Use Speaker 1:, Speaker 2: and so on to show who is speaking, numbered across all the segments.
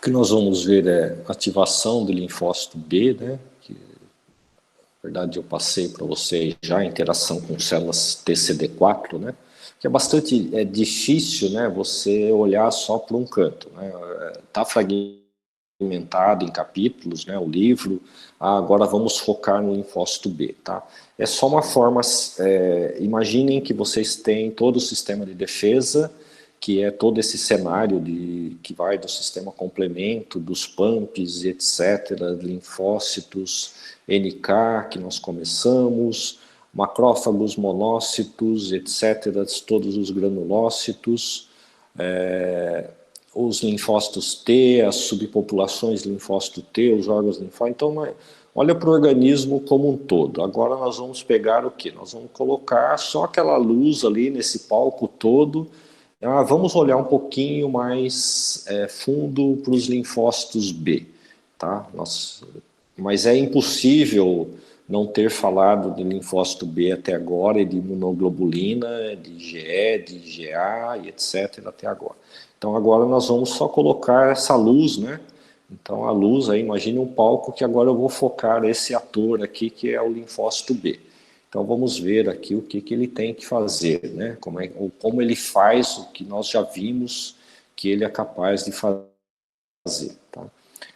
Speaker 1: O que nós vamos ver é ativação do linfócito B, né? Que, na verdade, eu passei para vocês já a interação com células TCD4, né? Que é bastante difícil, né? Você olhar só por um canto, né? Está fragmentado em capítulos, né? O livro. Agora vamos focar no linfócito B, tá? É só uma forma. Imaginem que vocês têm todo o sistema de defesa, que é todo esse cenário que vai do sistema complemento, dos pumps, etc., linfócitos, NK, que nós começamos, macrófagos, monócitos, etc., todos os granulócitos, os linfócitos T, as subpopulações de linfócito T, os órgãos linfócitos. Então, olha para o organismo como um todo. Agora nós vamos pegar o quê? Nós vamos colocar só aquela luz ali nesse palco todo. Vamos olhar um pouquinho mais fundo para os linfócitos B, tá? Mas é impossível não ter falado de linfócito B até agora, e de imunoglobulina, de IgE, de IgA e etc. até agora. Então agora nós vamos só colocar essa luz, né? Então a luz aí, imagine um palco que agora eu vou focar esse ator aqui, que é o linfócito B. Então vamos ver aqui o que ele tem que fazer, né? Como ele faz o que nós já vimos que ele é capaz de fazer. Tá?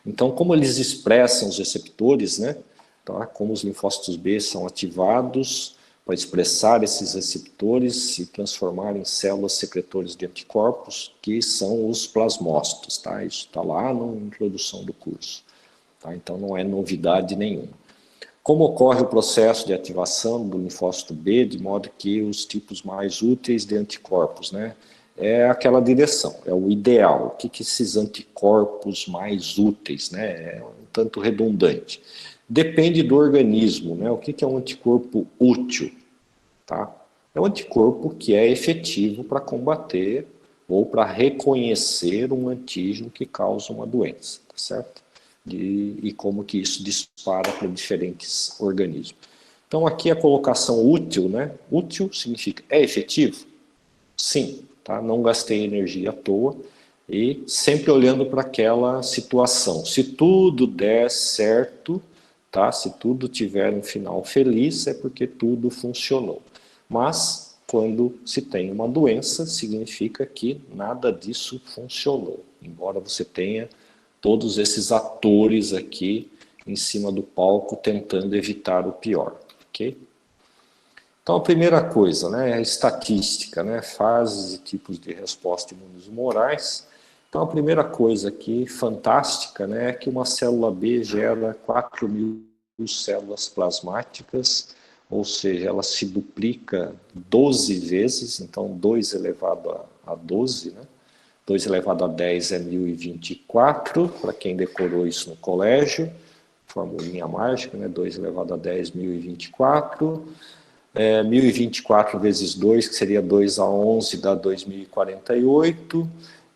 Speaker 1: Então, como eles expressam os receptores, né? Tá? Como os linfócitos B são ativados para expressar esses receptores e transformar em células secretores de anticorpos, que são os plasmócitos. Tá? Isso está lá na introdução do curso. Tá? Então não é novidade nenhuma. Como ocorre o processo de ativação do linfócito B, de modo que os tipos mais úteis de anticorpos, né? É aquela direção, é o ideal. O que esses anticorpos mais úteis, né? É um tanto redundante. Depende do organismo, né? O que é um anticorpo útil? Tá? É um anticorpo que é efetivo para combater ou para reconhecer um antígeno que causa uma doença, tá certo? E como que isso dispara para diferentes organismos. Então aqui a colocação útil, né? Útil significa, é efetivo? Sim, tá? Não gastei energia à toa e sempre olhando para aquela situação. Se tudo der certo, tá? Se tudo tiver um final feliz, é porque tudo funcionou. Mas quando se tem uma doença, significa que nada disso funcionou, embora você tenha todos esses atores aqui em cima do palco tentando evitar o pior, ok? Então a primeira coisa, né, é a estatística, né, fases e tipos de resposta imunomorais. Então a primeira coisa aqui, fantástica, né, é que uma célula B gera 4.000 células plasmáticas, ou seja, ela se duplica 12 vezes, então 2 elevado a 12, né? 2 elevado a 10 é 1024, para quem decorou isso no colégio, formulinha mágica, né? 2 elevado a 10, 1024. 1024 vezes 2, que seria 2 a 11, dá 2048.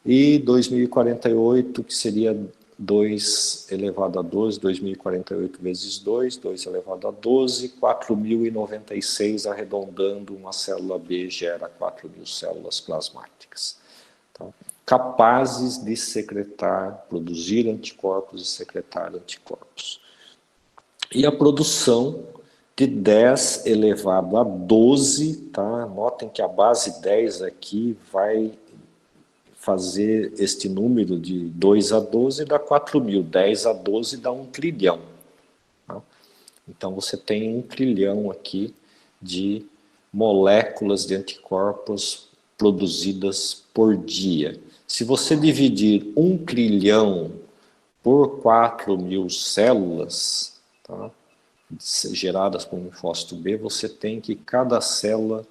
Speaker 1: E 2048, que seria 2 elevado a 12, 2048 vezes 2, 2 elevado a 12, 4.096, arredondando, uma célula B gera 4.000 células plasmáticas. Tá? Capazes de secretar, produzir anticorpos e secretar anticorpos. E a produção de 10 elevado a 12, tá? Notem que a base 10 aqui vai fazer este número de 2 a 12 dá 4.000, 10 a 12 dá 1 trilhão. Tá? Então você tem 1 trilhão aqui de moléculas de anticorpos produzidas por dia. Se você dividir 1 trilhão por 4.000 células, tá, geradas por linfócito B, você tem que cada célula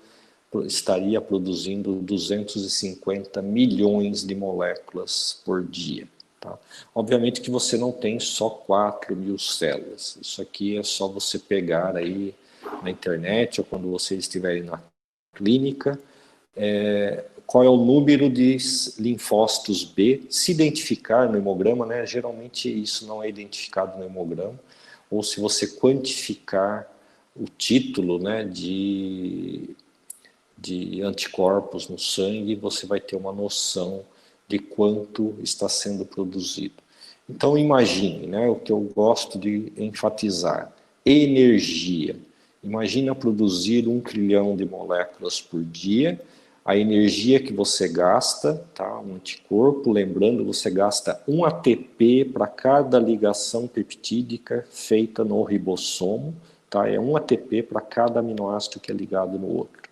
Speaker 1: estaria produzindo 250 milhões de moléculas por dia. Tá? Obviamente que você não tem só 4.000 células. Isso aqui é só você pegar aí na internet ou quando vocês estiverem na clínica, qual é o número de linfócitos B, se identificar no hemograma, né? Geralmente isso não é identificado no hemograma, ou se você quantificar o título, né, de anticorpos no sangue, você vai ter uma noção de quanto está sendo produzido. Então imagine, né, o que eu gosto de enfatizar, energia. Imagina produzir 1 trilhão de moléculas por dia, a energia que você gasta, tá, um anticorpo, lembrando, você gasta 1 ATP para cada ligação peptídica feita no ribossomo, tá, é 1 ATP para cada aminoácido que é ligado no outro.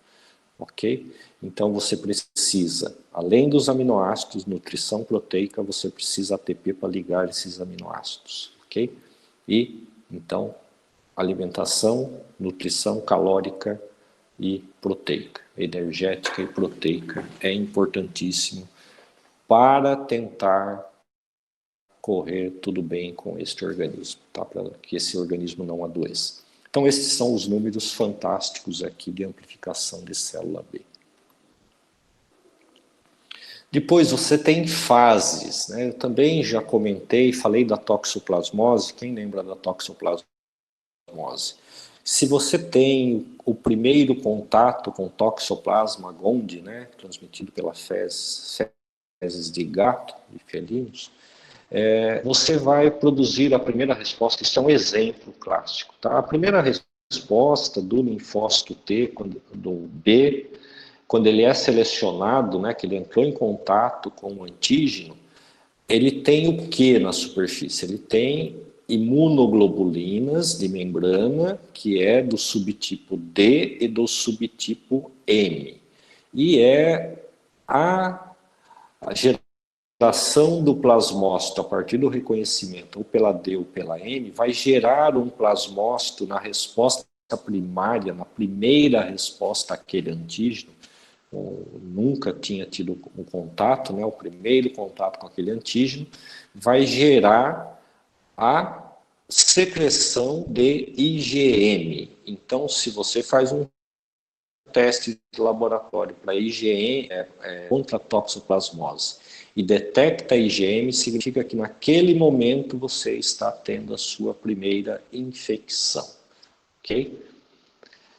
Speaker 1: Ok? Então você precisa, além dos aminoácidos, nutrição proteica, você precisa ATP para ligar esses aminoácidos, ok? E, então, alimentação, nutrição calórica e proteica, energética e proteica, é importantíssimo para tentar correr tudo bem com este organismo, tá? Para que esse organismo não adoeça. Então, esses são os números fantásticos aqui de amplificação de célula B. Depois você tem fases, né? Eu também já comentei, falei da toxoplasmose. Quem lembra da toxoplasmose? Se você tem o primeiro contato com toxoplasma gondii, né, transmitido pela fezes de gato, de felinos, você vai produzir a primeira resposta. Isso é um exemplo clássico, tá? A primeira resposta do linfócito T, do B, quando ele é selecionado, né, que ele entrou em contato com o antígeno, ele tem o que na superfície? Ele tem imunoglobulinas de membrana, que é do subtipo D e do subtipo M. E é a geração do plasmócito a partir do reconhecimento, ou pela D ou pela M, vai gerar um plasmócito na resposta primária, na primeira resposta àquele antígeno, nunca tinha tido um contato, né, o primeiro contato com aquele antígeno, vai gerar a secreção de IgM. Então, se você faz um teste de laboratório para IgM, contra a toxoplasmose, e detecta IgM, significa que naquele momento você está tendo a sua primeira infecção, ok?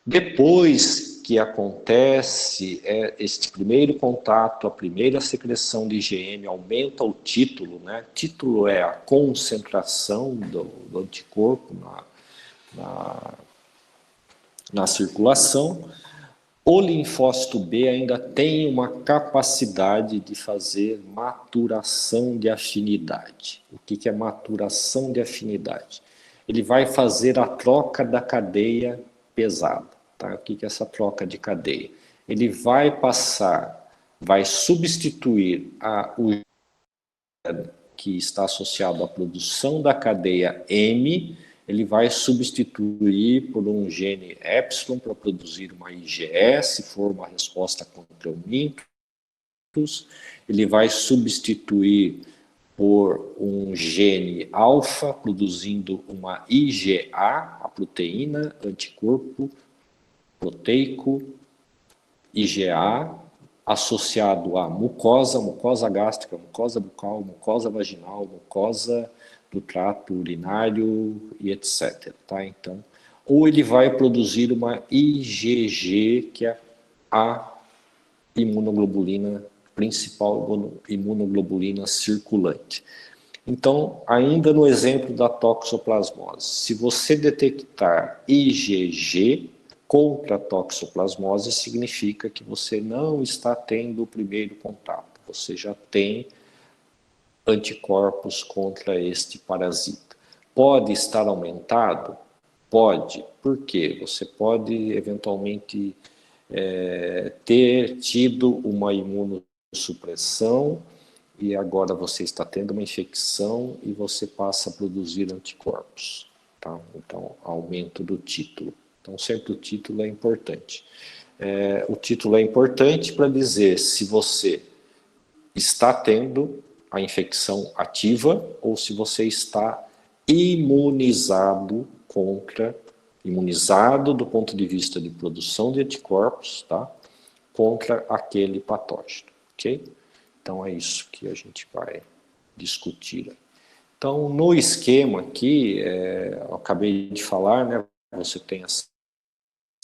Speaker 1: Depois que acontece este primeiro contato, a primeira secreção de IgM, aumenta o título, né? Título é a concentração do anticorpo na circulação. O linfócito B ainda tem uma capacidade de fazer maturação de afinidade. O que é maturação de afinidade? Ele vai fazer a troca da cadeia pesada. Tá? O que é essa troca de cadeia? Ele vai passar, vai substituir o que está associado à produção da cadeia M, ele vai substituir por um gene epsilon para produzir uma IgE, se for uma resposta contra o mintus. Ele vai substituir por um gene alfa, produzindo uma IgA, a proteína, anticorpo proteico, IgA, associado à mucosa, mucosa gástrica, mucosa bucal, mucosa vaginal, mucosa do trato urinário e etc. Tá? Então, ou ele vai produzir uma IgG, que é a imunoglobulina principal, imunoglobulina circulante. Então, ainda no exemplo da toxoplasmose, se você detectar IgG contra a toxoplasmose, significa que você não está tendo o primeiro contato, você já tem anticorpos contra este parasita. Pode estar aumentado? Pode. Por quê? Você pode eventualmente ter tido uma imunossupressão e agora você está tendo uma infecção e você passa a produzir anticorpos. Tá? Então, aumento do título. Então, sempre o título é importante. O título é importante para dizer se você está tendo a infecção ativa ou se você está imunizado do ponto de vista de produção de anticorpos, tá? Contra aquele patógeno, ok? Então é isso que a gente vai discutir. Então, no esquema aqui, eu acabei de falar, né? Você tem as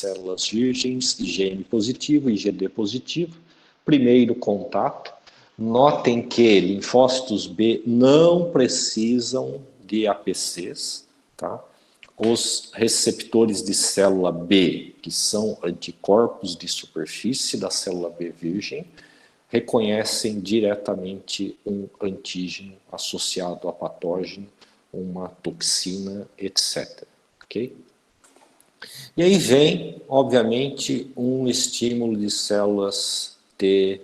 Speaker 1: células virgens, IgM positivo, IgD positivo, primeiro contato. Notem que linfócitos B não precisam de APCs, tá? Os receptores de célula B, que são anticorpos de superfície da célula B virgem, reconhecem diretamente um antígeno associado a patógeno, uma toxina, etc. Ok? E aí vem, obviamente, um estímulo de células T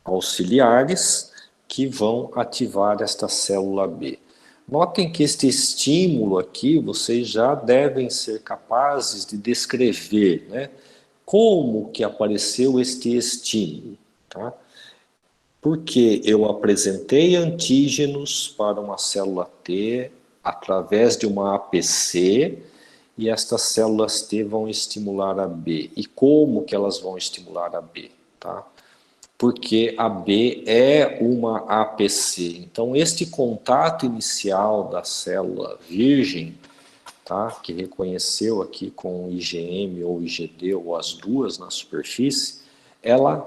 Speaker 1: auxiliares que vão ativar esta célula B. Notem que este estímulo aqui, vocês já devem ser capazes de descrever, né? Como que apareceu este estímulo, tá? Porque eu apresentei antígenos para uma célula T através de uma APC e estas células T vão estimular a B. E como que elas vão estimular a B, tá? Porque a B é uma APC. Então, este contato inicial da célula virgem, tá, que reconheceu aqui com IgM ou IgD ou as duas na superfície, ela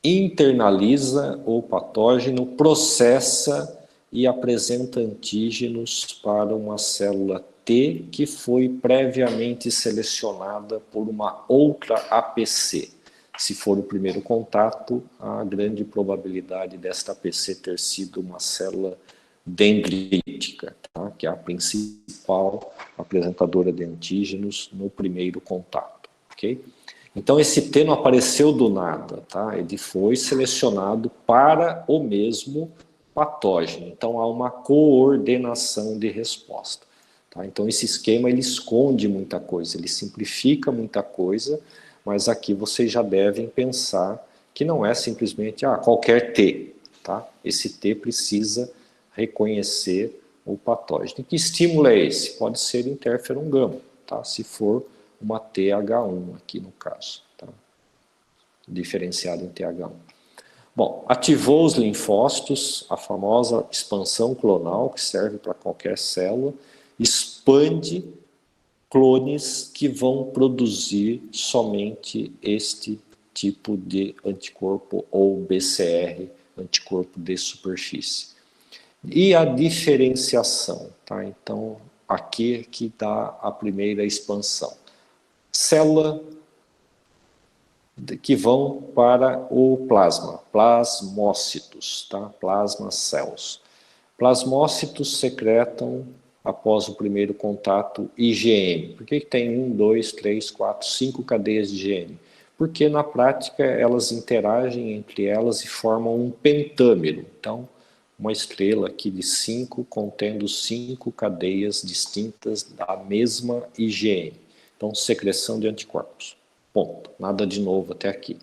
Speaker 1: internaliza o patógeno, processa e apresenta antígenos para uma célula T que foi previamente selecionada por uma outra APC. Se for o primeiro contato, há grande probabilidade desta APC ter sido uma célula dendrítica, tá? Que é a principal apresentadora de antígenos no primeiro contato. Okay? Então, esse T não apareceu do nada, tá? Ele foi selecionado para o mesmo patógeno. Então, há uma coordenação de resposta. Tá? Então, esse esquema ele esconde muita coisa, ele simplifica muita coisa, mas aqui vocês já devem pensar que não é simplesmente qualquer T. Tá? Esse T precisa reconhecer o patógeno. E que estímulo é esse? Pode ser interferon gama, tá? Se for uma TH1 aqui no caso, tá? Diferenciado em TH1. Bom, ativou os linfócitos, a famosa expansão clonal, que serve para qualquer célula, expande clones que vão produzir somente este tipo de anticorpo ou BCR, anticorpo de superfície. E a diferenciação, tá? Então, aqui que dá a primeira expansão. Célula que vão para o plasma, plasmócitos, tá? Plasma cells. Plasmócitos secretam, após o primeiro contato, IgM. Por que tem 1, 2, 3, 4, 5 cadeias de IgM? Porque na prática elas interagem entre elas e formam um pentâmero. Então, uma estrela aqui de 5 contendo 5 cadeias distintas da mesma IgM. Então, secreção de anticorpos. Ponto. Nada de novo até aqui.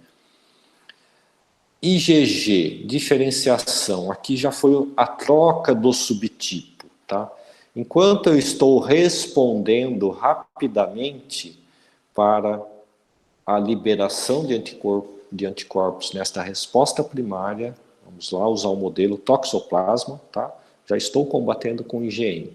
Speaker 1: IgG, diferenciação. Aqui já foi a troca do subtipo, tá? Enquanto eu estou respondendo rapidamente para a liberação de anticorpos nesta resposta primária, vamos lá usar o modelo toxoplasma, tá? Já estou combatendo com IgM.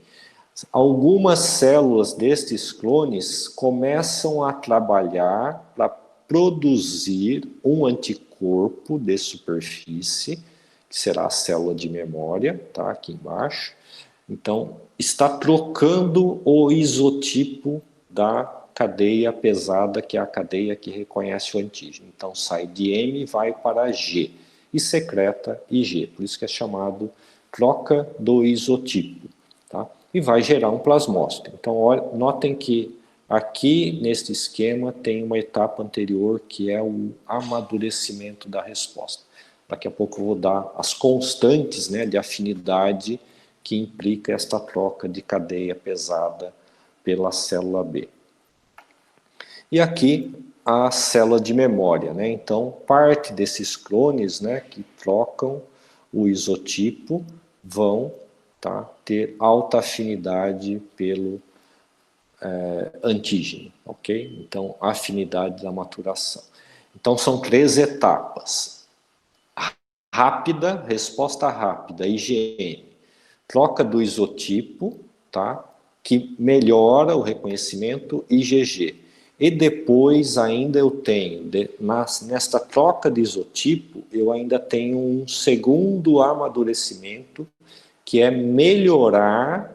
Speaker 1: Algumas células destes clones começam a trabalhar para produzir um anticorpo de superfície, que será a célula de memória, tá? Aqui embaixo. Então, está trocando o isotipo da cadeia pesada, que é a cadeia que reconhece o antígeno. Então, sai de M e vai para G, e secreta IG, por isso que é chamado troca do isotipo, tá? E vai gerar um plasmócito. Então, notem que aqui, neste esquema, tem uma etapa anterior, que é o amadurecimento da resposta. Daqui a pouco eu vou dar as constantes, né, de afinidade que implica esta troca de cadeia pesada pela célula B. E aqui a célula de memória, né? Então, parte desses clones, né, que trocam o isotipo vão, tá, ter alta afinidade pelo antígeno, ok? Então, afinidade da maturação. Então, são 3 etapas. Rápida, resposta rápida, IgM. Troca do isotipo, tá? Que melhora o reconhecimento, IgG. E depois ainda eu tenho, nesta troca de isotipo, eu ainda tenho um segundo amadurecimento, que é melhorar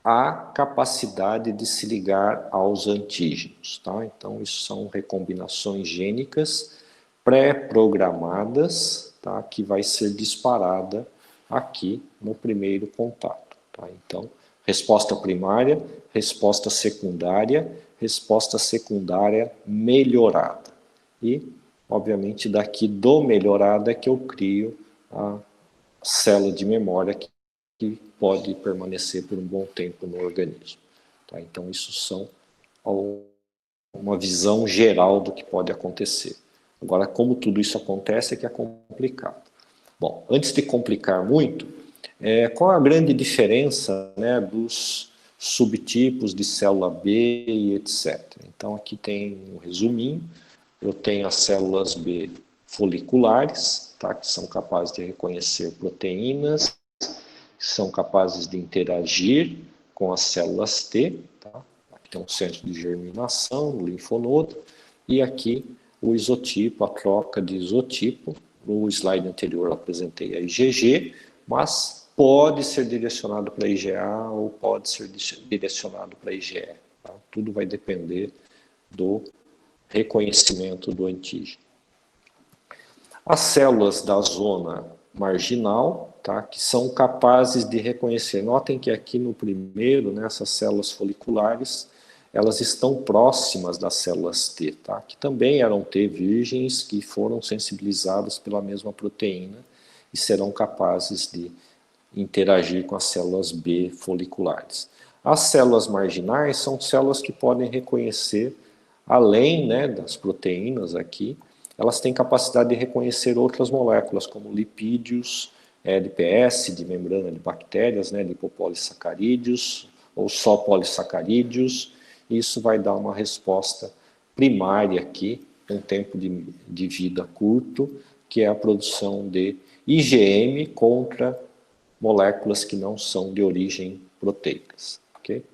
Speaker 1: a capacidade de se ligar aos antígenos. Tá? Então, isso são recombinações gênicas pré-programadas, tá? Que vai ser disparada aqui no primeiro contato. Tá? Então, resposta primária, resposta secundária melhorada. E, obviamente, daqui do melhorada é que eu crio a célula de memória que pode permanecer por um bom tempo no organismo. Tá? Então, isso são uma visão geral do que pode acontecer. Agora, como tudo isso acontece é que é complicado. Bom, antes de complicar muito, qual a grande diferença, né, dos subtipos de célula B e etc. Então, aqui tem um resuminho. Eu tenho as células B foliculares, tá, que são capazes de reconhecer proteínas, são capazes de interagir com as células T, tá? Aqui tem um centro de germinação, o linfonodo, e aqui o isotipo, a troca de isotipo. No slide anterior eu apresentei a IgG, mas pode ser direcionado para IgA ou pode ser direcionado para IgE. Tá? Tudo vai depender do reconhecimento do antígeno. As células da zona marginal, tá, que são capazes de reconhecer. Notem que aqui no primeiro, né, essas células foliculares, elas estão próximas das células T, tá, que também eram T virgens, que foram sensibilizadas pela mesma proteína e serão capazes de interagir com as células B foliculares. As células marginais são células que podem reconhecer, além, né, das proteínas aqui, elas têm capacidade de reconhecer outras moléculas, como lipídios, LPS, de membrana de bactérias, né, lipopolissacarídeos, ou só polissacarídeos. Isso vai dar uma resposta primária aqui, um tempo de vida curto, que é a produção de IgM contra moléculas que não são de origem proteicas. Okay?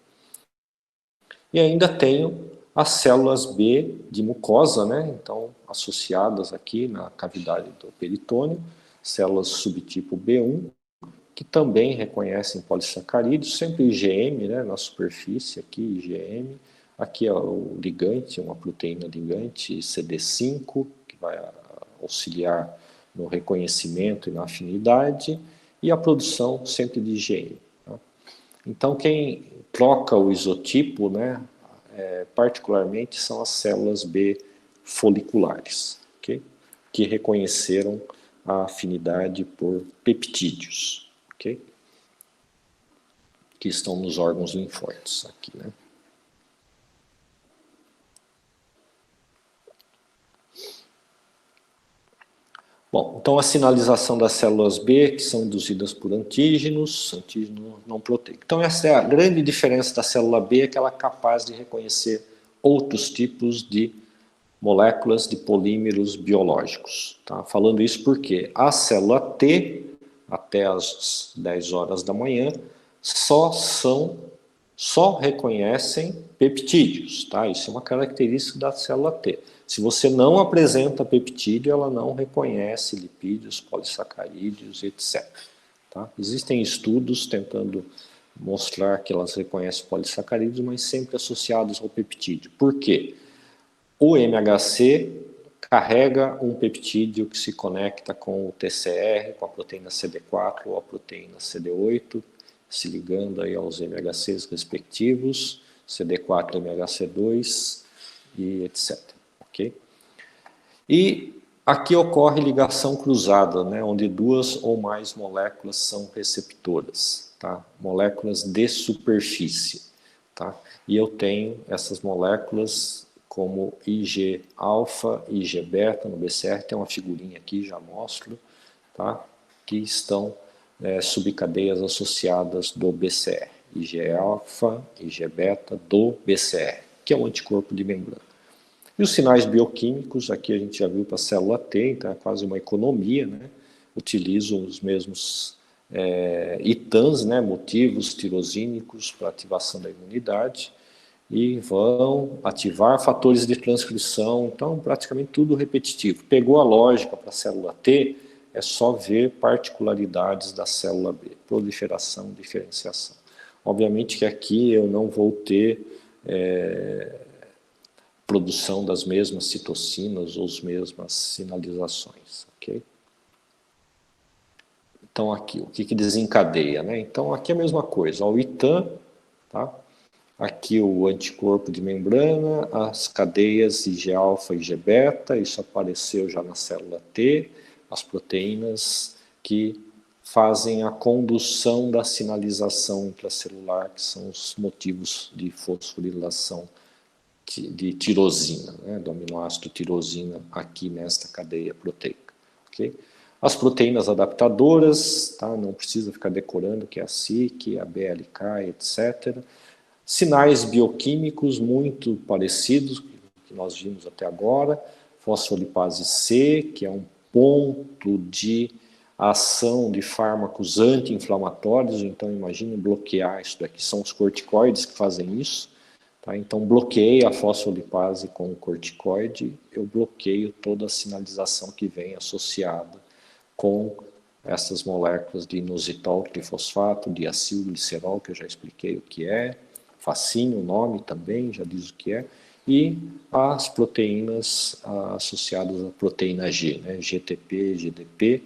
Speaker 1: E ainda tenho as células B de mucosa, né? Então, associadas aqui na cavidade do peritônio, células subtipo B1, que também reconhecem polissacarídeos, sempre IgM, né? Na superfície aqui, IgM. Aqui é o ligante, uma proteína ligante, CD5, que vai auxiliar no reconhecimento e na afinidade, e a produção sempre de IgM. Tá? Então, quem troca o isotipo, né, particularmente, são as células B foliculares, okay? Que reconheceram a afinidade por peptídeos, okay? Que estão nos órgãos linfóides aqui, né? Bom, então a sinalização das células B, que são induzidas por antígenos não proteicos. Então essa é a grande diferença da célula B, é que ela é capaz de reconhecer outros tipos de moléculas de polímeros biológicos. Tá? Falando isso porque a célula T, até as 10 horas da manhã, só reconhecem peptídeos. Tá? Isso é uma característica da célula T. Se você não apresenta peptídeo, ela não reconhece lipídios, polissacarídeos, etc. Tá? Existem estudos tentando mostrar que elas reconhecem polissacarídeos, mas sempre associados ao peptídeo. Por quê? O MHC carrega um peptídeo que se conecta com o TCR, com a proteína CD4 ou a proteína CD8, se ligando aí aos MHCs respectivos, CD4, MHC2 e etc. Okay? E aqui ocorre ligação cruzada, né, onde duas ou mais moléculas são receptoras, tá? Moléculas de superfície. Tá? E eu tenho essas moléculas como IG-alfa e IG-beta no BCR, tem uma figurinha aqui, já mostro, tá? Que estão subcadeias associadas do BCR, IG-alfa, IG-beta do BCR, que é um anticorpo de membrana. E os sinais bioquímicos, aqui a gente já viu para a célula T, então é quase uma economia, né? Utilizo os mesmos ITANs, né? Motivos tirosínicos para ativação da imunidade, e vão ativar fatores de transcrição. Então, praticamente tudo repetitivo. Pegou a lógica para a célula T, é só ver particularidades da célula B, proliferação, diferenciação. Obviamente que aqui eu não vou ter produção das mesmas citocinas ou as mesmas sinalizações, ok? Então aqui, o que desencadeia, né? Então aqui é a mesma coisa, o ITAM, tá? Aqui o anticorpo de membrana, as cadeias IG-alfa e IG-beta, isso apareceu já na célula T, as proteínas que fazem a condução da sinalização intracelular, que são os motivos de fosforilação de tirosina, né, do aminoácido tirosina aqui nesta cadeia proteica. Okay? As proteínas adaptadoras, tá, não precisa ficar decorando que é a SIC, a BLK, etc. Sinais bioquímicos muito parecidos, que nós vimos até agora, fosfolipase C, que é um ponto de ação de fármacos anti-inflamatórios, então imagine bloquear isso daqui, são os corticoides que fazem isso, tá? Então bloqueei a fosfolipase com o corticoide, eu bloqueio toda a sinalização que vem associada com essas moléculas de inositol, trifosfato, diacilglicerol, que eu já expliquei o que é, facinho o nome também, já diz o que é, e as proteínas associadas à proteína G, né, GTP, GDP,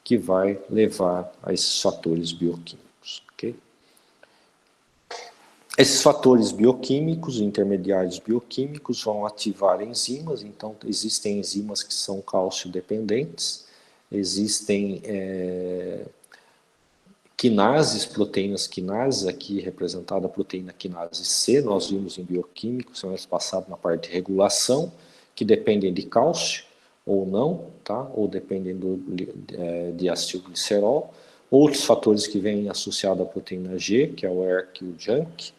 Speaker 1: que vai levar a esses fatores bioquímicos. Okay? Esses fatores bioquímicos, intermediários bioquímicos, vão ativar enzimas, então existem enzimas que são cálcio dependentes, existem quinases, proteínas quinases, aqui representada a proteína quinase C, nós vimos em bioquímico, semana passada na parte de regulação, que dependem de cálcio ou não, tá? Ou dependem do diacilglicerol. Outros fatores que vêm associados à proteína G, que é o ERK e o JNK,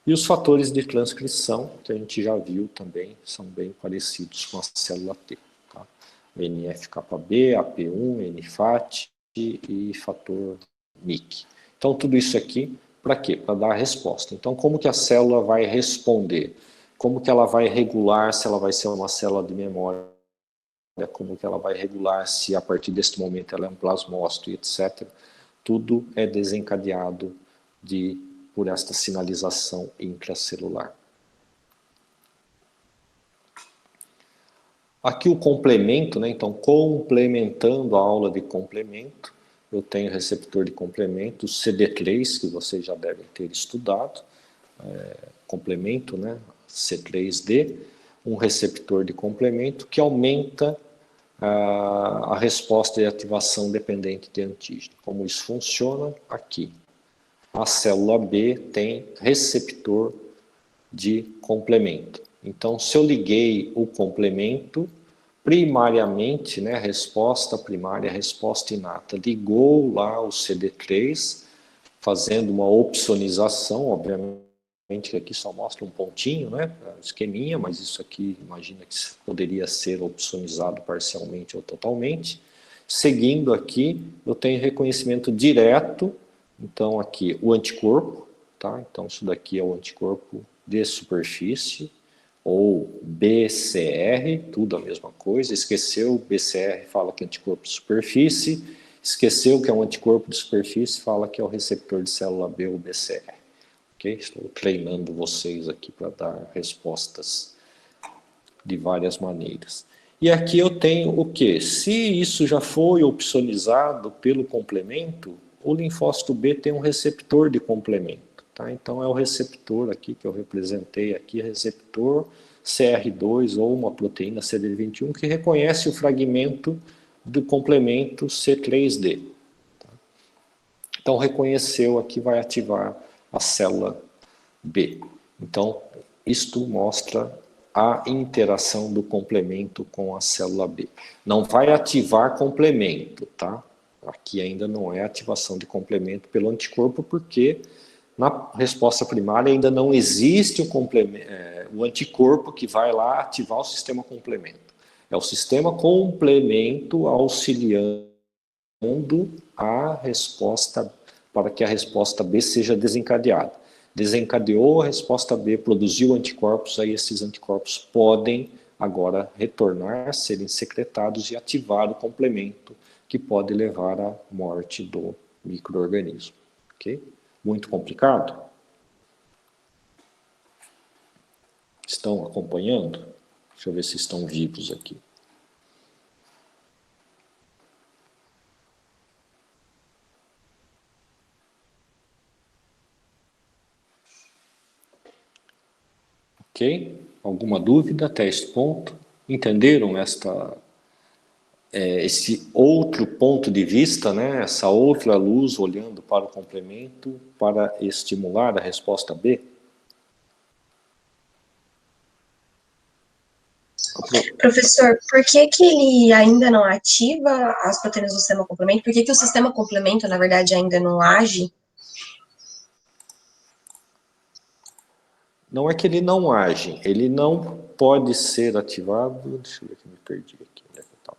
Speaker 1: e os fatores de transcrição, que a gente já viu também, são bem parecidos com a célula T. Tá? O NF-κB, AP1, NFAT e fator MYC. Então, tudo isso aqui, para quê? Para dar a resposta. Então, como que a célula vai responder? Como que ela vai regular se ela vai ser uma célula de memória? Como que ela vai regular se a partir deste momento ela é um plasmócito, etc. Tudo é desencadeado por esta sinalização intracelular. Aqui o complemento, né? Então, complementando a aula de complemento, eu tenho receptor de complemento, CD3, que vocês já devem ter estudado, complemento, né? C3D, um receptor de complemento que aumenta a resposta de ativação dependente de antígeno. Como isso funciona? Aqui. A célula B tem receptor de complemento. Então, se eu liguei o complemento, primariamente, né, resposta primária, resposta inata, ligou lá o CD3, fazendo uma opsonização, obviamente que aqui só mostra um pontinho, né, esqueminha, mas isso aqui, imagina que poderia ser opsonizado parcialmente ou totalmente. Seguindo aqui, eu tenho reconhecimento direto, então aqui o anticorpo, tá? Então isso daqui é o anticorpo de superfície, ou BCR, tudo a mesma coisa, esqueceu, BCR fala que é anticorpo de superfície, esqueceu que é um anticorpo de superfície, fala que é o receptor de célula B, ou BCR. Okay? Estou treinando vocês aqui para dar respostas de várias maneiras. E aqui eu tenho o que? Se isso já foi opsonizado pelo complemento, o linfócito B tem um receptor de complemento. Tá? Então é o receptor aqui que eu representei aqui, receptor CR2 ou uma proteína CD21 que reconhece o fragmento do complemento C3D. Tá? Então reconheceu aqui, vai ativar a célula B. Então isto mostra a interação do complemento com a célula B. Não vai ativar complemento, tá? Aqui ainda não é ativação de complemento pelo anticorpo, porque na resposta primária ainda não existe o anticorpo que vai lá ativar o sistema complemento. É o sistema complemento auxiliando a resposta, para que a resposta B seja desencadeada. desencadeou a resposta B, produziu anticorpos, aí esses anticorpos podem agora retornar, serem secretados e ativar o complemento que pode levar à morte do micro-organismo. Ok? Muito complicado? Estão acompanhando? Deixa eu ver se estão vivos aqui. Ok? Alguma dúvida até este ponto? Entenderam esse outro ponto de vista, né? Essa outra luz olhando para o complemento para estimular a resposta B?
Speaker 2: Professor, por que que ele ainda não ativa as proteínas do sistema complemento? Por que que o sistema complemento, na verdade, ainda não age?
Speaker 1: Não é que ele não age, ele não pode ser ativado. Deixa eu ver que me perdi aqui. Onde é que eu tava?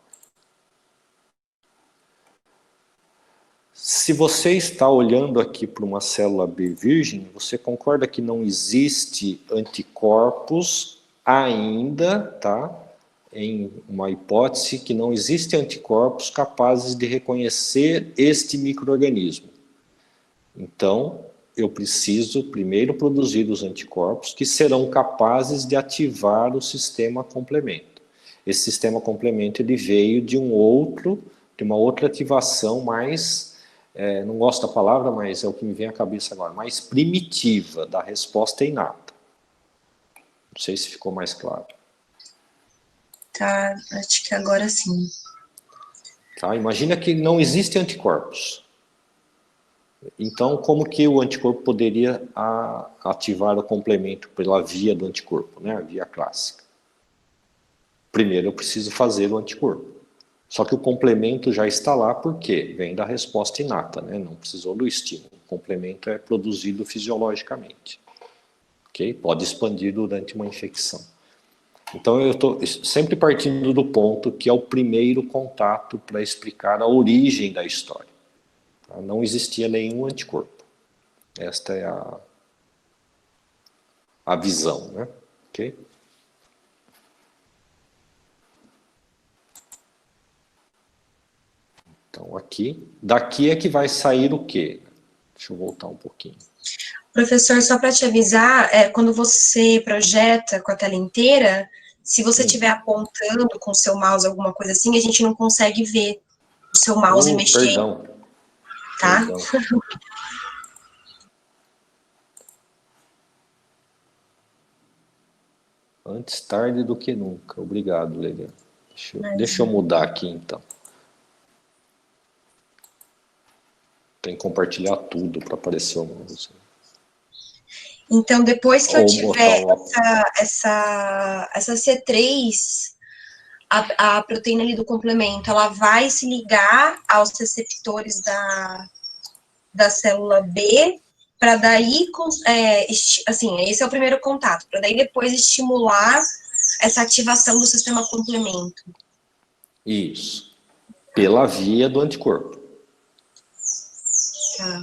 Speaker 1: Se você está olhando aqui para uma célula B virgem, você concorda que não existe anticorpos ainda, tá? Em uma hipótese que não existem anticorpos capazes de reconhecer este micro-organismo. Então, eu preciso primeiro produzir os anticorpos que serão capazes de ativar o sistema complemento. Esse sistema complemento ele veio de uma outra ativação mais, não gosto da palavra, mas é o que me vem à cabeça agora, mais primitiva da resposta inata. Não sei se ficou mais claro.
Speaker 2: Tá, acho que agora sim.
Speaker 1: Tá? Imagina que não existem anticorpos. Então, como que o anticorpo poderia ativar o complemento pela via do anticorpo, né? A via clássica? Primeiro eu preciso fazer o anticorpo. Só que o complemento já está lá porque vem da resposta inata, né? Não precisou do estímulo. O complemento é produzido fisiologicamente. Okay? Pode expandir durante uma infecção. Então eu estou sempre partindo do ponto que é o primeiro contato para explicar a origem da história. Tá? Não existia nenhum anticorpo. Esta é a visão, né? Ok? Então aqui, daqui é que vai sair o quê? Deixa eu voltar um pouquinho.
Speaker 2: Professor, só para te avisar, quando você projeta com a tela inteira, se você estiver apontando com o seu mouse alguma coisa assim, a gente não consegue ver o seu mouse mexer,
Speaker 1: Perdão.
Speaker 2: tá?
Speaker 1: Perdão. Antes tarde do que nunca. Obrigado, Lelian. Deixa eu mudar aqui, então. Tem que compartilhar tudo para aparecer o mouse.
Speaker 2: Então, depois que eu tiver essa C3, a proteína ali do complemento, ela vai se ligar aos receptores da célula B, para daí, assim, esse é o primeiro contato, para daí depois estimular essa ativação do sistema complemento.
Speaker 1: Isso. Pela via do anticorpo.
Speaker 2: Tá.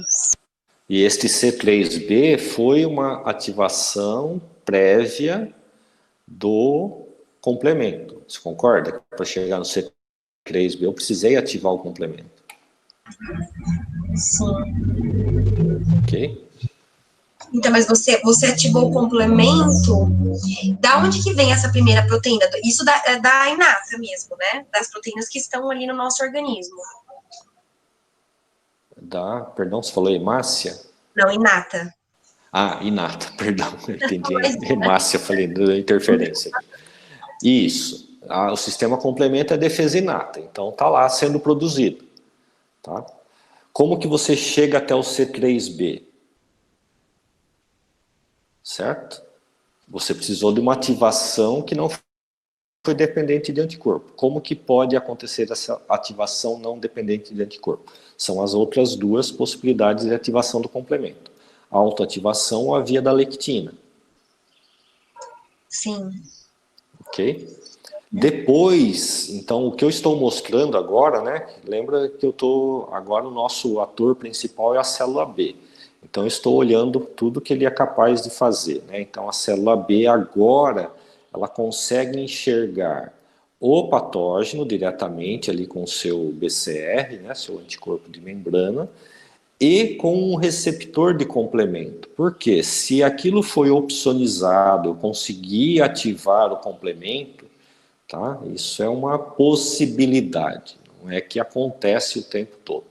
Speaker 1: E este C3b foi uma ativação prévia do complemento. Você concorda? Para chegar no C3b eu precisei ativar o complemento.
Speaker 2: Sim.
Speaker 1: Ok?
Speaker 2: Então, mas você ativou o complemento, da onde que vem essa primeira proteína? Isso é da inata mesmo, né? Das proteínas que estão ali no nosso organismo.
Speaker 1: Perdão, você falou hemácia?
Speaker 2: Não, inata.
Speaker 1: Ah, inata, perdão, eu entendi hemácia, falei da interferência. Isso, o sistema complementa a defesa inata, então está lá sendo produzido. Tá? Como que você chega até o C3b? Certo? Você precisou de uma ativação que não foi dependente de anticorpo. Como que pode acontecer essa ativação não dependente de anticorpo? São as outras duas possibilidades de ativação do complemento. A autoativação ou a via da lectina.
Speaker 2: Sim.
Speaker 1: Ok? Depois, então, o que eu estou mostrando agora, né? Lembra que agora o nosso ator principal é a célula B. Então, eu estou olhando tudo que ele é capaz de fazer, né? Então, a célula B agora, ela consegue enxergar o patógeno diretamente ali com o seu BCR, né, seu anticorpo de membrana, e com um receptor de complemento. Porque se aquilo foi opsonizado, eu consegui ativar o complemento, tá? Isso é uma possibilidade, não é que acontece o tempo todo.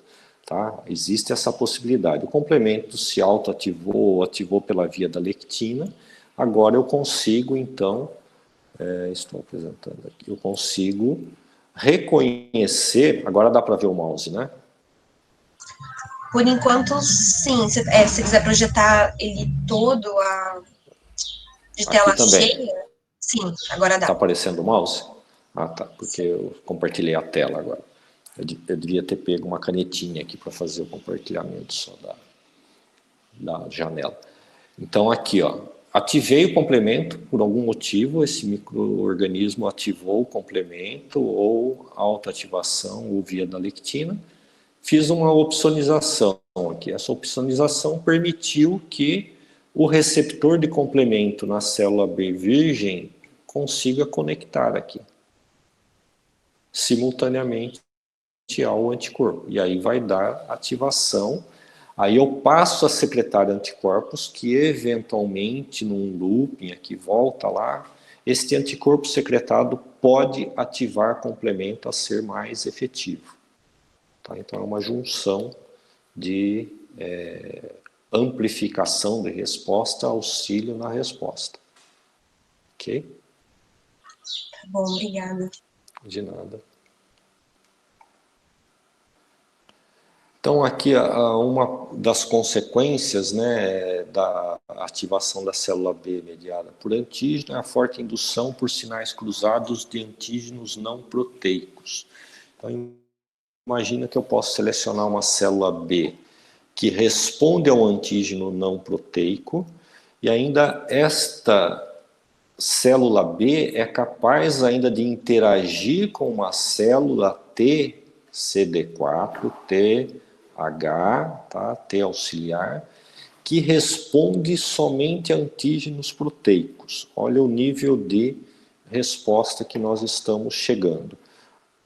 Speaker 1: Tá? Existe essa possibilidade. O complemento se autoativou ou ativou pela via da lectina, agora eu consigo, então, estou apresentando aqui, eu consigo reconhecer, agora dá para ver o mouse, né?
Speaker 2: Por enquanto, sim. Se quiser projetar ele todo de
Speaker 1: Aqui
Speaker 2: tela
Speaker 1: também.
Speaker 2: cheia, sim, agora
Speaker 1: Está
Speaker 2: dá.
Speaker 1: aparecendo o mouse? Ah, tá, porque eu compartilhei a tela agora. Eu devia ter pego uma canetinha aqui para fazer o compartilhamento só da janela. Então aqui, ó, ativei o complemento por algum motivo, esse microorganismo ativou o complemento ou autoativação ou via da lectina. Fiz uma opsonização aqui. Essa opsonização permitiu que o receptor de complemento na célula B virgem consiga conectar aqui simultaneamente ao anticorpo. E aí vai dar ativação. Aí eu passo a secretar anticorpos que eventualmente num looping aqui volta lá, este anticorpo secretado pode ativar complemento a ser mais efetivo. Tá? Então é uma junção de amplificação de resposta, auxílio na resposta. Ok?
Speaker 2: Tá bom, obrigada.
Speaker 1: De nada. Então, aqui uma das consequências, né, da ativação da célula B mediada por antígeno é a forte indução por sinais cruzados de antígenos não proteicos. Então, imagina que eu posso selecionar uma célula B que responde ao antígeno não proteico e ainda esta célula B é capaz ainda de interagir com uma célula T, CD4, TH, tá? T auxiliar, que responde somente a antígenos proteicos. Olha o nível de resposta que nós estamos chegando.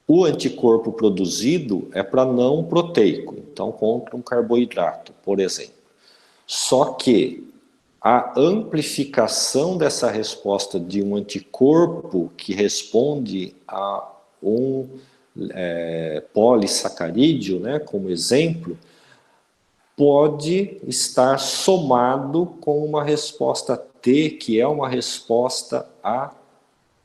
Speaker 1: O anticorpo produzido é para não proteico, então contra um carboidrato, por exemplo. Só que a amplificação dessa resposta de um anticorpo que responde a um polissacarídeo, né, como exemplo, pode estar somado com uma resposta T, que é uma resposta a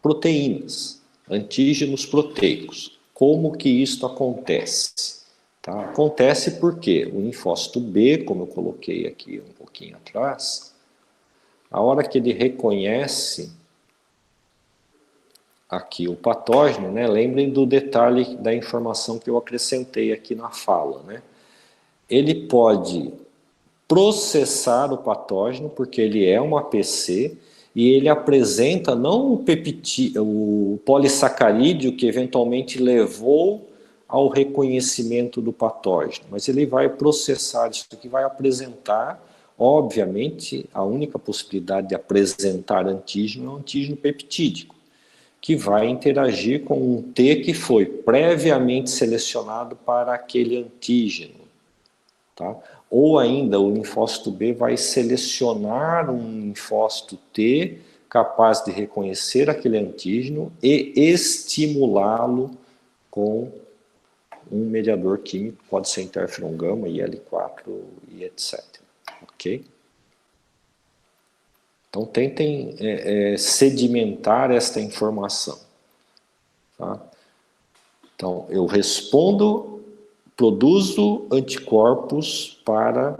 Speaker 1: proteínas, antígenos proteicos. Como que isso acontece? Tá? Acontece porque o linfócito B, como eu coloquei aqui um pouquinho atrás, a hora que ele reconhece aqui o patógeno, né, lembrem do detalhe da informação que eu acrescentei aqui na fala, né? Ele pode processar o patógeno, porque ele é um APC, e ele apresenta não o polissacarídeo que eventualmente levou ao reconhecimento do patógeno, mas ele vai processar isso aqui, vai apresentar, obviamente, a única possibilidade de apresentar antígeno é um antígeno peptídico, que vai interagir com um T que foi previamente selecionado para aquele antígeno. Tá? Ou ainda o linfócito B vai selecionar um linfócito T capaz de reconhecer aquele antígeno e estimulá-lo com um mediador químico, pode ser interferon gama, IL-4 e etc. Ok? Então tentem sedimentar esta informação. Tá? Então eu respondo, produzo anticorpos para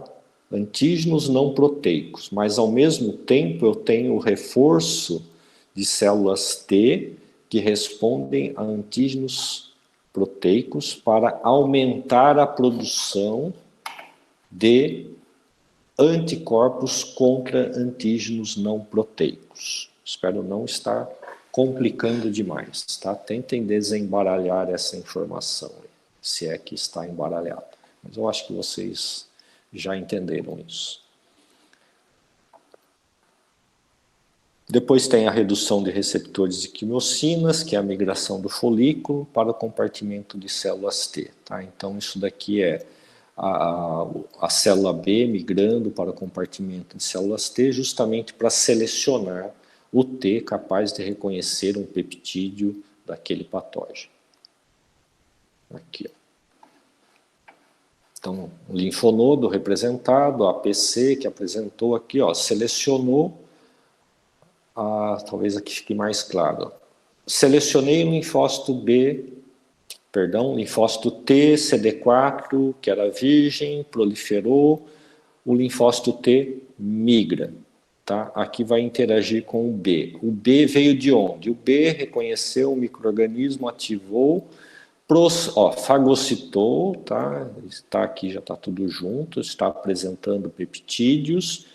Speaker 1: antígenos não proteicos, mas ao mesmo tempo eu tenho o reforço de células T que respondem a antígenos proteicos para aumentar a produção de anticorpos contra antígenos não proteicos. Espero não estar complicando demais, tá? Tentem desembaralhar essa informação, se é que está embaralhado. Mas eu acho que vocês já entenderam isso. Depois tem a redução de receptores de quimiocinas, que é a migração do folículo para o compartimento de células T. Tá? Então, isso daqui é a célula B migrando para o compartimento de células T, justamente para selecionar o T capaz de reconhecer um peptídeo daquele patógeno. Aqui, ó. Então, o linfonodo representado, a APC que apresentou aqui, ó, selecionou, talvez aqui fique mais claro. Selecionei o linfócito linfócito T, CD4, que era virgem, proliferou, o linfócito T migra. Tá? Aqui vai interagir com o B. O B veio de onde? O B reconheceu o micro-organismo, ativou, fagocitou, tá? Está aqui, já está tudo junto, está apresentando peptídeos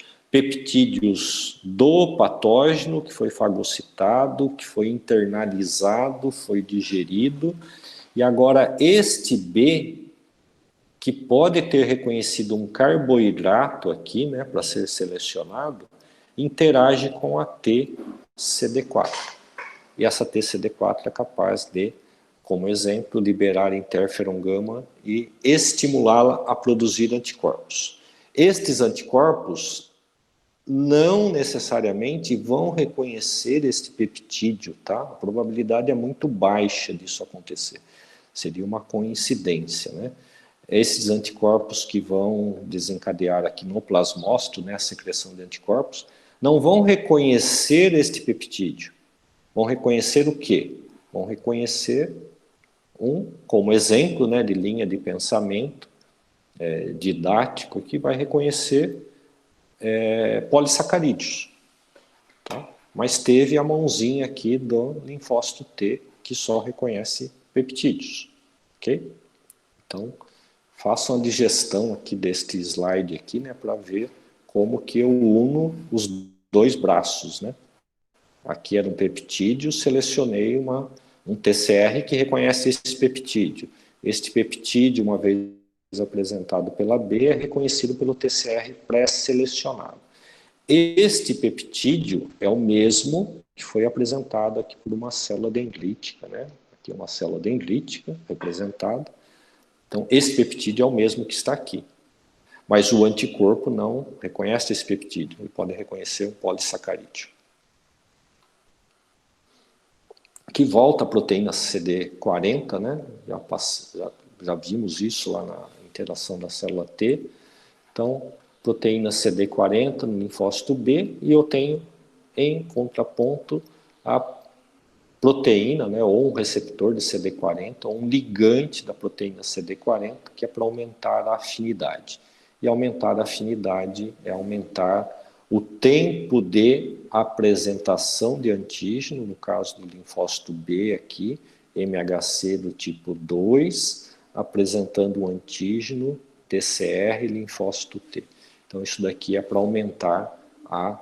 Speaker 1: do patógeno que foi fagocitado, que foi internalizado, foi digerido, e agora este B, que pode ter reconhecido um carboidrato aqui, né, para ser selecionado, interage com a TCD4. E essa TCD4 é capaz de, como exemplo, liberar interferon gama e estimulá-la a produzir anticorpos. Estes anticorpos não necessariamente vão reconhecer este peptídeo, tá? A probabilidade é muito baixa disso acontecer. Seria uma coincidência, né? Esses anticorpos que vão desencadear aqui no plasmócito, né, a secreção de anticorpos, não vão reconhecer este peptídeo. Vão reconhecer o quê? Vão reconhecer como exemplo, né, de linha de pensamento didático, que vai reconhecer polissacarídeos. Tá? Mas teve a mãozinha aqui do linfócito T, que só reconhece peptídeos. Ok? Então, façam a digestão aqui deste slide aqui, né, para ver como que eu uno os dois braços, né? Aqui era um peptídeo, selecionei um TCR que reconhece esse peptídeo. Este peptídeo, uma vez apresentado pela B, é reconhecido pelo TCR pré-selecionado. Este peptídeo é o mesmo que foi apresentado aqui por uma célula dendrítica, né? Aqui é uma célula dendrítica representada. Então, esse peptídeo é o mesmo que está aqui. Mas o anticorpo não reconhece esse peptídeo, ele pode reconhecer um polissacarídeo. Aqui volta a proteína CD40, né? Já vimos isso lá na interação da célula T. Então, proteína CD40 no linfócito B, e eu tenho em contraponto a proteína, né, ou um receptor de CD40, ou um ligante da proteína CD40, que é para aumentar a afinidade. E aumentar a afinidade é aumentar o tempo de apresentação de antígeno, no caso do linfócito B aqui, MHC do tipo 2, apresentando o antígeno TCR linfócito T. Então, isso daqui é para aumentar a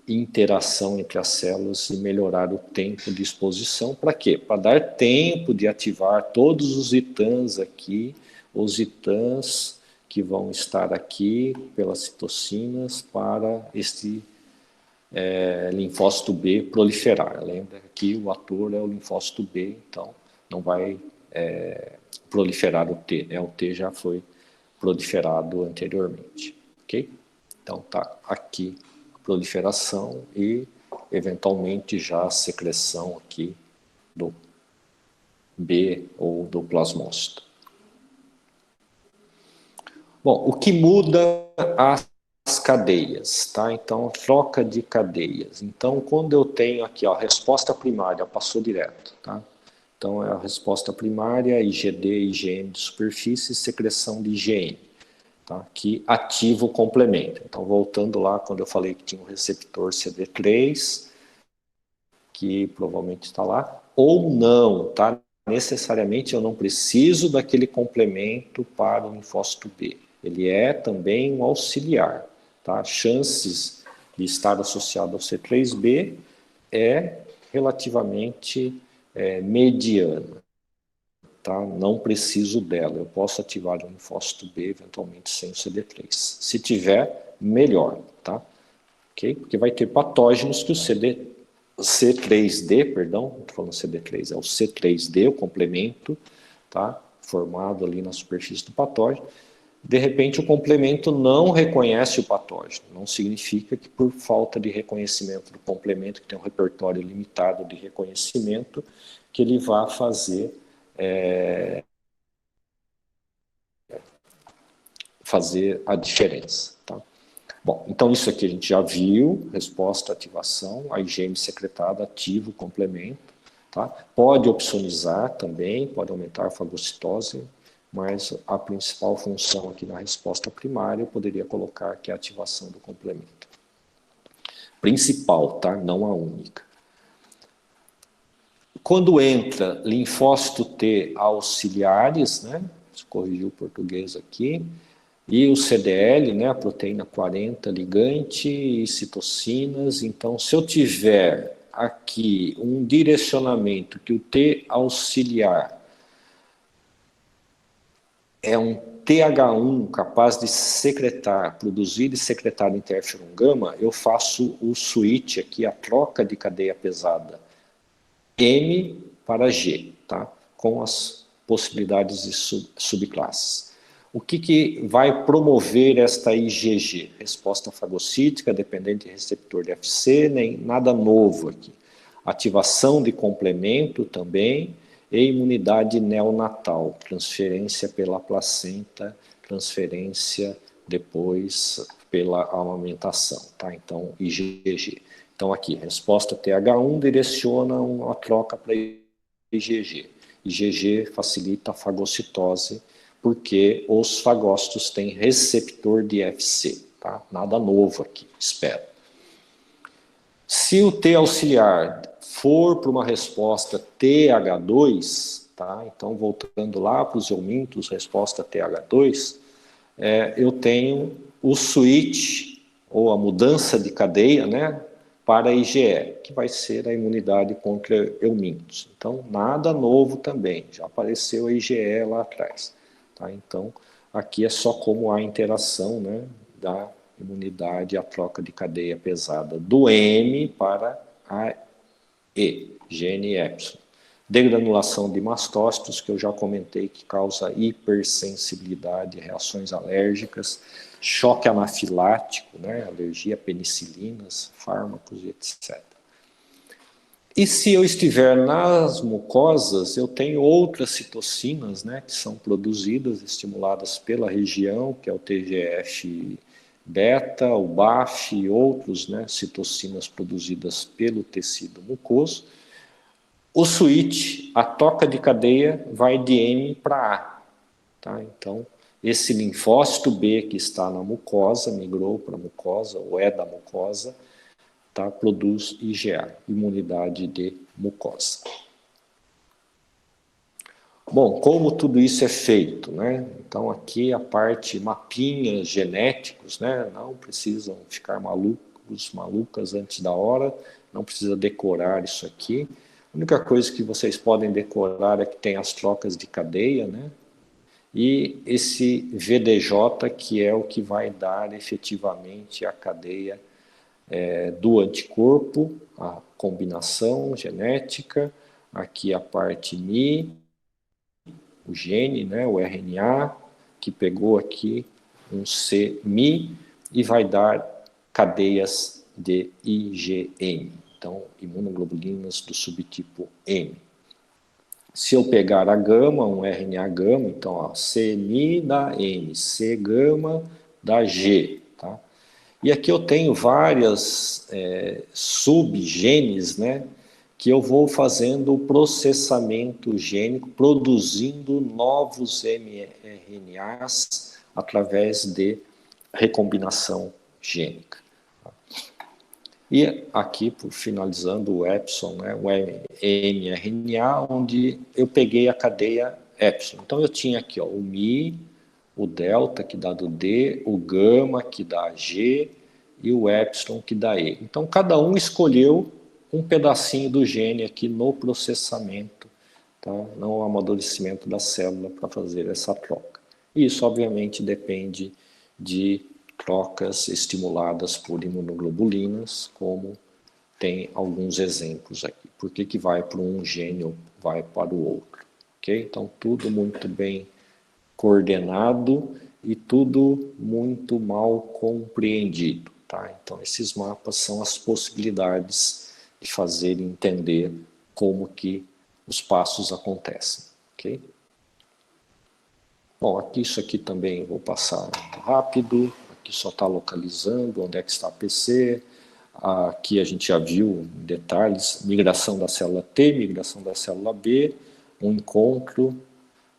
Speaker 1: interação entre as células e melhorar o tempo de exposição. Para quê? Para dar tempo de ativar todos os ITANs aqui, os ITANs que vão estar aqui pelas citocinas para este linfócito B proliferar. Lembra que o ator é o linfócito B, então não vai proliferar o T, né? O T já foi proliferado anteriormente, ok? Então tá aqui a proliferação e eventualmente já a secreção aqui do B ou do plasmócito. Bom, o que muda as cadeias, tá? Então, troca de cadeias. Então, quando eu tenho aqui, ó, a resposta primária, passou direto, tá? Então, é a resposta primária, IgD, IgM de superfície, secreção de IgM, tá? Que ativa o complemento. Então, voltando lá, quando eu falei que tinha um receptor CD3, que provavelmente está lá, ou não, tá? Necessariamente eu não preciso daquele complemento para o linfócito B. Ele é também um auxiliar, tá? Chances de estar associado ao C3b é relativamente mediana. tá? Não preciso dela, eu posso ativar o linfócito B eventualmente sem o CD3. Se tiver, melhor, tá? Okay? Porque vai ter patógenos que o C3D, perdão, não estou falando CD3, é o C3D, o complemento, tá? Formado ali na superfície do patógeno. De repente, o complemento não reconhece o patógeno. Não significa que por falta de reconhecimento do complemento, que tem um repertório limitado de reconhecimento, que ele vá fazer a diferença, tá? Bom, então isso aqui a gente já viu, resposta, ativação, a IgM secretada ativa o complemento, tá? Pode opsonizar também, pode aumentar a fagocitose, mas a principal função aqui na resposta primária eu poderia colocar que é a ativação do complemento. Principal, tá? Não a única. Quando entra linfócito T auxiliares, né? Deixa eu corrigir o português aqui, e o CDL, né, a proteína 40 ligante e citocinas. Então, se eu tiver aqui um direcionamento que o T auxiliar é um TH1 capaz de secretar, produzir e secretar interferon gama, eu faço o switch aqui, a troca de cadeia pesada M para G, tá? Com as possibilidades de subclasses. O que vai promover esta IgG? Resposta fagocítica, dependente de receptor de FC, nem nada novo aqui. Ativação de complemento também, e imunidade neonatal, transferência pela placenta, transferência depois pela amamentação, tá? Então, IgG. Então, aqui, resposta TH1 direciona uma troca para IgG. IgG facilita a fagocitose, porque os fagócitos têm receptor de FC, tá? Nada novo aqui, espero. Se o T auxiliar for para uma resposta TH2, tá? Então, voltando lá para os eumintos, resposta TH2, eu tenho o switch, ou a mudança de cadeia, né, para a IgE, que vai ser a imunidade contra eumintos. Então, nada novo também, já apareceu a IgE lá atrás. Tá? Então, aqui é só como a interação, né, da imunidade, a troca de cadeia pesada do M para a E, gene epsilon. Degranulação de mastócitos, que eu já comentei que causa hipersensibilidade, reações alérgicas, choque anafilático, né, alergia a penicilinas, fármacos e etc. E se eu estiver nas mucosas, eu tenho outras citocinas, né, que são produzidas, estimuladas pela região, que é o TGF-beta, o BAF e outros, né, citocinas produzidas pelo tecido mucoso. O switch, a toca de cadeia, vai de M para A. Tá? Então, esse linfócito B que está na mucosa, migrou para a mucosa, ou é da mucosa, tá? Produz IgA, imunidade de mucosa. Bom, como tudo isso é feito, né? Então, aqui a parte mapinhas genéticos, né? Não precisam ficar malucas antes da hora, não precisa decorar isso aqui. A única coisa que vocês podem decorar é que tem as trocas de cadeia, né? E esse VDJ, que é o que vai dar efetivamente a cadeia do anticorpo, a combinação genética, aqui a parte Mi, o gene, né, o RNA, que pegou aqui um C-Mi e vai dar cadeias de IgM. Então, imunoglobulinas do subtipo M. Se eu pegar a gama, um RNA gama, então, ó, C-Mi da M, C-gama da G, tá? E aqui eu tenho várias subgenes, né, que eu vou fazendo o processamento gênico, produzindo novos mRNAs através de recombinação gênica. E aqui, finalizando o epsilon, né, o mRNA, onde eu peguei a cadeia epsilon. Então, eu tinha aqui ó, o Mi, o delta, que dá do D, o gama, que dá G, e o epsilon, que dá E. Então, cada um escolheu um pedacinho do gene aqui no processamento, tá? Não o amadurecimento da célula para fazer essa troca. Isso, obviamente, depende de trocas estimuladas por imunoglobulinas, como tem alguns exemplos aqui. Por que vai para um gene ou vai para o outro? Ok? Então, tudo muito bem coordenado e tudo muito mal compreendido. Tá? Então, esses mapas são as possibilidades de fazer entender como que os passos acontecem. Ok? Bom, aqui isso aqui também vou passar rápido. Aqui só está localizando onde é que está a PC. Aqui a gente já viu em detalhes migração da célula T, migração da célula B, um encontro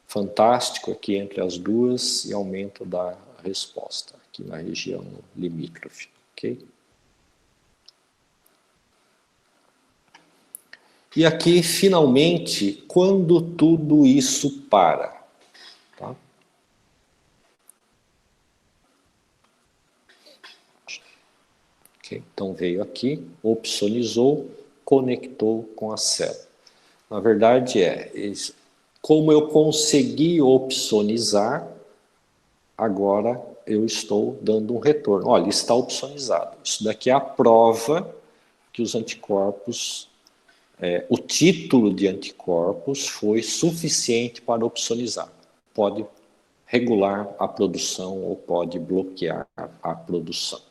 Speaker 1: fantástico aqui entre as duas e aumento da resposta aqui na região limítrofe, ok? E aqui, finalmente, quando tudo isso para, tá? Okay? Então veio aqui, opsonizou, conectou com a célula. Na verdade como eu consegui opsonizar, agora eu estou dando um retorno. Olha, está opsonizado. Isso daqui é a prova que os anticorpos, o título de anticorpos foi suficiente para opsonizar. Pode regular a produção ou pode bloquear a produção.